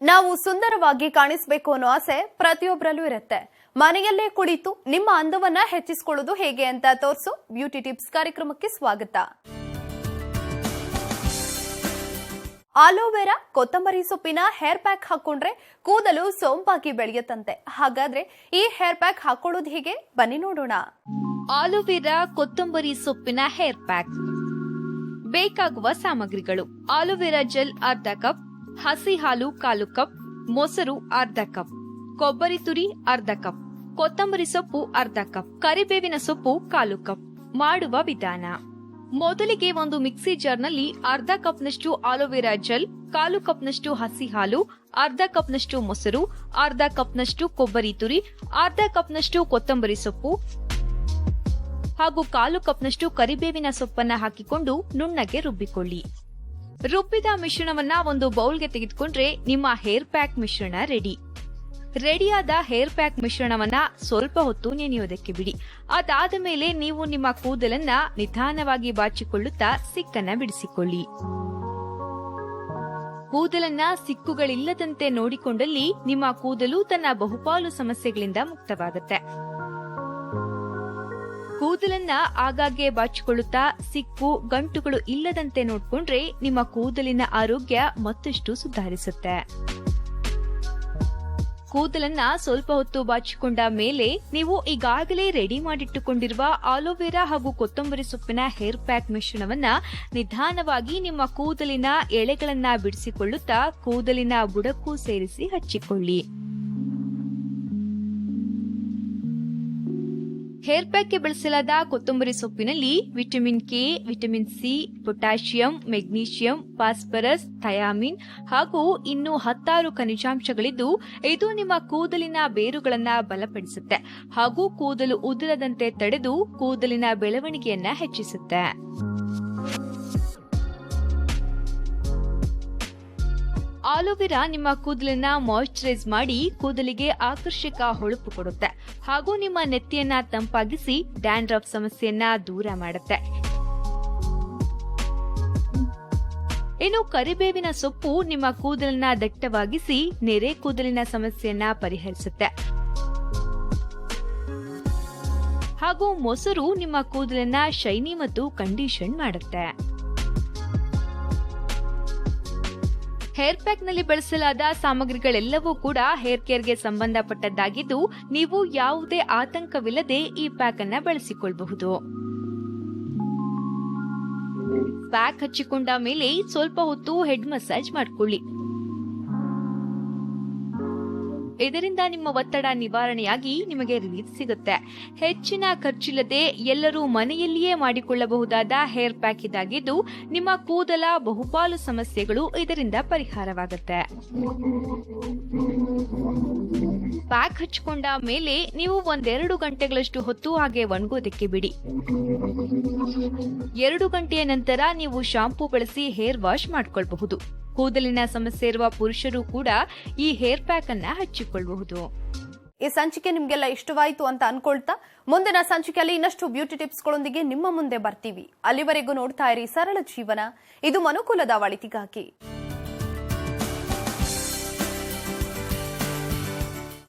ನಾವು ಸುಂದರವಾಗಿ ಕಾಣಿಸಬೇಕು ಅನ್ನೋ ಆಸೆ ಪ್ರತಿಯೊಬ್ಬರಲ್ಲೂ ಇರುತ್ತೆ. ಮನೆಯಲ್ಲೇ ಕುಳಿತು ನಿಮ್ಮ ಅಂದವನ್ನ ಹೆಚ್ಚಿಸಿಕೊಳ್ಳೋದು ಹೇಗೆ ಅಂತ ತೋರಿಸೋ ಬ್ಯೂಟಿ ಟಿಪ್ಸ್ ಕಾರ್ಯಕ್ರಮಕ್ಕೆ ಸ್ವಾಗತ. ಆಲೋವೆರಾ ಕೊತ್ತಂಬರಿ ಸೊಪ್ಪಿನ ಹೇರ್ ಪ್ಯಾಕ್ ಹಾಕೊಂಡ್ರೆ ಕೂದಲು ಸೊಂಪಾಗಿ ಬೆಳೆಯುತ್ತಂತೆ. ಹಾಗಾದ್ರೆ ಈ ಹೇರ್ ಪ್ಯಾಕ್ ಹಾಕೊಳ್ಳೋದು ಹೇಗೆ, ಬನ್ನಿ ನೋಡೋಣ. ಆಲೋವೆರಾ ಕೊತ್ತಂಬರಿ ಸೊಪ್ಪಿನ ಹೇರ್ ಪ್ಯಾಕ್. ಬೇಕಾಗುವ ಸಾಮಗ್ರಿಗಳು: ಆಲೋವೆರಾ ಜೆಲ್ ಅರ್ಧ ಕಪ್, ಹಸಿ ಹಾಲು 1/4 ಕಪ್, ಮೊಸರು ಅರ್ಧ ಕಪ್, ಕೊಬ್ಬರಿ ತುರಿ ಅರ್ಧ ಕಪ್, ಕೊತ್ತಂಬರಿ ಸೊಪ್ಪು ಅರ್ಧ ಕಪ್, ಕರಿಬೇವಿನ ಸೊಪ್ಪು 1/4 ಕಪ್. ಮಾಡುವ ವಿಧಾನ: ಮೊದಲಿಗೆ ಒಂದು ಮಿಕ್ಸಿ ಜಾರ್ನಲ್ಲಿ ಅರ್ಧ ಕಪ್ನಷ್ಟು ಆಲೋವೆರಾ ಜೆಲ್, 1/4 ಕಪ್ನಷ್ಟು ಹಸಿ ಹಾಲು, ಅರ್ಧ ಕಪ್ನಷ್ಟು ಮೊಸರು, ಅರ್ಧ ಕಪ್ನಷ್ಟು ಕೊಬ್ಬರಿ ತುರಿ, ಅರ್ಧ ಕಪ್ನಷ್ಟು ಕೊತ್ತಂಬರಿ ಸೊಪ್ಪು ಹಾಗೂ 1/4 ಕಪ್ನಷ್ಟು ಕರಿಬೇವಿನ ಸೊಪ್ಪನ್ನ ಹಾಕಿಕೊಂಡು ನುಣ್ಣಗೆ ರುಬ್ಬಿಕೊಳ್ಳಿ. ರುಬ್ಬಿದ ಮಿಶ್ರಣವನ್ನ ಒಂದು ಬೌಲ್ಗೆ ತೆಗೆದುಕೊಂಡ್ರೆ ನಿಮ್ಮ ಹೇರ್ ಪ್ಯಾಕ್ ಮಿಶ್ರಣ ರೆಡಿಯಾದ ಹೇರ್ ಪ್ಯಾಕ್ ಮಿಶ್ರಣವನ್ನ ಸ್ವಲ್ಪ ಹೊತ್ತು ನೆನೆಯೋದಕ್ಕೆ ಬಿಡಿ. ಅದಾದ ಮೇಲೆ ನೀವು ನಿಮ್ಮ ಕೂದಲನ್ನ ನಿಧಾನವಾಗಿ ಬಾಚಿಕೊಳ್ಳುತ್ತಾ ಸಿಕ್ಕನ್ನ ಬಿಡಿಸಿಕೊಳ್ಳಿ. ಕೂದಲನ್ನ ಸಿಕ್ಕುಗಳಿಲ್ಲದಂತೆ ನೋಡಿಕೊಂಡಲ್ಲಿ ನಿಮ್ಮ ಕೂದಲು ತನ್ನ ಬಹುಪಾಲು ಸಮಸ್ಯೆಗಳಿಂದ ಮುಕ್ತವಾಗುತ್ತೆ. ಕೂದಲನ್ನ ಆಗಾಗ್ಗೆ ಬಾಚಿಕೊಳ್ಳುತ್ತಾ ಸಿಕ್ಕು ಗಂಟುಗಳು ಇಲ್ಲದಂತೆ ನೋಡ್ಕೊಂಡ್ರೆ ನಿಮ್ಮ ಕೂದಲಿನ ಆರೋಗ್ಯ ಮತ್ತಷ್ಟು ಸುಧಾರಿಸುತ್ತೆ. ಕೂದಲನ್ನ ಸ್ವಲ್ಪ ಹೊತ್ತು ಬಾಚಿಕೊಂಡ ಮೇಲೆ ನೀವು ಈಗಾಗಲೇ ರೆಡಿ ಮಾಡಿಟ್ಟುಕೊಂಡಿರುವ ಆಲೋವೆರಾ ಹಾಗೂ ಕೊತ್ತಂಬರಿ ಸೊಪ್ಪಿನ ಹೇರ್ ಪ್ಯಾಕ್ ಮಿಶ್ರಣವನ್ನ ನಿಧಾನವಾಗಿ ನಿಮ್ಮ ಕೂದಲಿನ ಎಳೆಗಳನ್ನ ಬಿಡಿಸಿಕೊಳ್ಳುತ್ತಾ ಕೂದಲಿನ ಬುಡಕ್ಕೂ ಸೇರಿಸಿ ಹಚ್ಚಿಕೊಳ್ಳಿ. ಹೇರ್ ಪ್ಯಾಕ್ಗೆ ಬಳಸಲಾದ ಕೊತ್ತಂಬರಿ ಸೊಪ್ಪಿನಲ್ಲಿ vitamin K, vitamin C, potassium, magnesium, phosphorus, thiamine ಹಾಗೂ ಇನ್ನೂ 16 ಖನಿಜಾಂಶಗಳಿದ್ದು ಇದು ನಿಮ್ಮ ಕೂದಲಿನ ಬೇರುಗಳನ್ನ ಬಲಪಡಿಸುತ್ತೆ ಹಾಗೂ ಕೂದಲು ಉದುರದಂತೆ ತಡೆದು ಕೂದಲಿನ ಬೆಳವಣಿಗೆಯನ್ನ ಹೆಚ್ಚಿಸುತ್ತೆ. ಆಲೋವೆರಾ ನಿಮ್ಮ ಕೂದಲನ್ನ ಮಾಯಿಶ್ಚರೈಸ್ ಮಾಡಿ ಕೂದಲಿಗೆ ಆಕರ್ಷಕ ಹೊಳಪು ಕೊಡುತ್ತೆ ಹಾಗೂ ನಿಮ್ಮ ನೆತ್ತಿಯನ್ನ ತಂಪಾಗಿಸಿ ಡ್ಯಾಂಡ್ರಫ್ ಸಮಸ್ಯೆಯನ್ನ ದೂರ ಮಾಡುತ್ತೆ. ಇನ್ನು ಕರಿಬೇವಿನ ಸೊಪ್ಪು ನಿಮ್ಮ ಕೂದಲನ್ನ ದಟ್ಟವಾಗಿಸಿ ನೆರೆ ಕೂದಲಿನ ಸಮಸ್ಯೆಯನ್ನ ಪರಿಹರಿಸುತ್ತೆ ಹಾಗೂ ಮೊಸರು ನಿಮ್ಮ ಕೂದಲನ್ನ ಶೈನಿ ಮತ್ತು ಕಂಡೀಷನ್ ಮಾಡುತ್ತೆ. ಹೇರ್ ಪ್ಯಾಕ್ ನಲ್ಲಿ ಬಳಸಲಾದ ಸಾಮಗ್ರಿಗಳೆಲ್ಲವೂ ಕೂಡ ಹೇರ್ ಕೇರ್ಗೆ ಸಂಬಂಧಪಟ್ಟದ್ದಾಗಿದ್ದು ನೀವು ಯಾವುದೇ ಆತಂಕವಿಲ್ಲದೆ ಈ ಪ್ಯಾಕ್ ಅನ್ನ ಬಳಸಿಕೊಳ್ಳಬಹುದು. ಪ್ಯಾಕ್ ಹಚ್ಚಿಕೊಂಡ ಮೇಲೆ ಸ್ವಲ್ಪ ಹೊತ್ತು ಹೆಡ್ ಮಸಾಜ್ ಮಾಡಿಕೊಳ್ಳಿ. ಇದರಿಂದ ನಿಮ್ಮ ಒತ್ತಡ ನಿವಾರಣೆಯಾಗಿ ನಿಮಗೆ ರಿಲೀಫ್ ಸಿಗುತ್ತೆ. ಹೆಚ್ಚಿನ ಖರ್ಚಿಲ್ಲದೆ ಎಲ್ಲರೂ ಮನೆಯಲ್ಲಿಯೇ ಮಾಡಿಕೊಳ್ಳಬಹುದಾದ ಹೇರ್ ಪ್ಯಾಕ್ ಇದಾಗಿದ್ದು ನಿಮ್ಮ ಕೂದಲ ಬಹುಪಾಲು ಸಮಸ್ಯೆಗಳು ಇದರಿಂದ ಪರಿಹಾರವಾಗುತ್ತೆ. ಪ್ಯಾಕ್ ಹಚ್ಚಿಕೊಂಡ ಮೇಲೆ ನೀವು 1-2 ಗಂಟೆಗಳಷ್ಟು ಹೊತ್ತು ಹಾಗೆ ಒಣಗೋದಕ್ಕೆ ಬಿಡಿ. 2 ಗಂಟೆಯ ನಂತರ ನೀವು ಶಾಂಪೂ ಬಳಸಿ ಹೇರ್ ವಾಶ್ ಮಾಡಿಕೊಳ್ಳಬಹುದು. ಕೂದಲಿನ ಸಮಸ್ಯೆ ಇರುವ ಪುರುಷರು ಕೂಡ ಈ ಹೇರ್ ಪ್ಯಾಕ್ ಅನ್ನ ಹಚ್ಚಿಕೊಳ್ಳಬಹುದು. ಈ ಸಂಚಿಕೆ ನಿಮ್ಗೆಲ್ಲ ಇಷ್ಟವಾಯಿತು ಅಂತ ಅನ್ಕೊಳ್ತಾ ಮುಂದಿನ ಸಂಚಿಕೆಯಲ್ಲಿ ಇನ್ನಷ್ಟು ಬ್ಯೂಟಿ ಟಿಪ್ಸ್ಗಳೊಂದಿಗೆ ನಿಮ್ಮ ಮುಂದೆ ಬರ್ತೀವಿ. ಅಲ್ಲಿವರೆಗೂ ನೋಡ್ತಾ ಇರಿ ಸರಳ ಜೀವನ. ಇದು ಮನುಕುಲದ ಒಳಿತಿಗಾಗಿ.